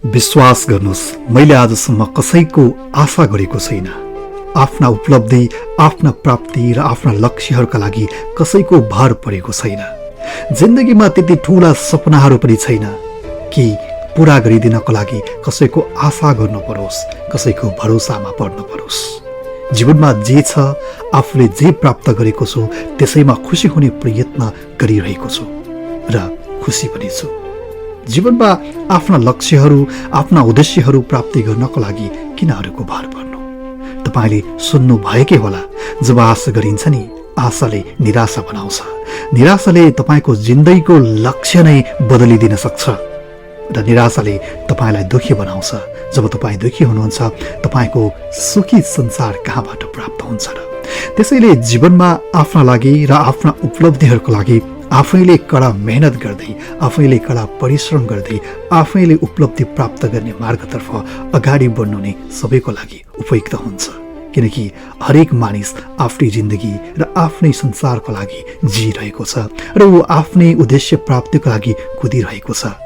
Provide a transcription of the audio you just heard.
विश्वास गर्नुहोस्, मैले आजसम्म कसैको आशा गरेको छैन। आफ्ना उपलब्धि, आफ्ना प्राप्ति र आफ्ना लक्ष्यहरूका लागि कसैको भर परेको छैन। जिन्दगीमा त्यति ठूला सपनाहरू पनि छैन कि पूरा गरिदिनको लागि कसैको आशा गर्नु परोस्, कसैको भरोसामा पर्नु परोस्। जीवनमा जे छ, आफूले जे प्राप्त गरेको छु त्यसैमा खुसी हुने प्रयत्न गरिरहेको छु र खुसी पनि छु। जीवनमा आफ्ना लक्ष्यहरू, आफ्ना उद्देश्यहरू प्राप्ति गर्नको लागि किन अरूको भर पर्नु? तपाईले सुन्नु भएकै होला, जब आशा गरिन्छ नि, आशाले निराशा बनाउँछ। निराशाले तपाईको जिन्दगीको लक्ष्य नै बदलिदिन सक्छ र निराशाले तपाईलाई दुखी बनाउँछ। जब तपाईँ दुखी हुनुहुन्छ, तपाईको सुखी संसार कहाँबाट प्राप्त हुन्छ र? त्यसैले जीवनमा आफ्ना लागि र आफ्ना उपलब्धिहरूको लागि आफैले कडा मेहनत गर्दै, आफैले कडा परिश्रम गर्दै, आफैले उपलब्धि प्राप्त गर्ने मार्गतर्फ अगाडि बढ्नु नै सबैको लागि उपयुक्त हुन्छ। किनकि हरेक मानिस आफ्नै जिन्दगी र आफ्नै संसारको लागि जिइरहेको छ र ऊ आफ्नै उद्देश्य प्राप्तिको लागि कुदिरहेको छ।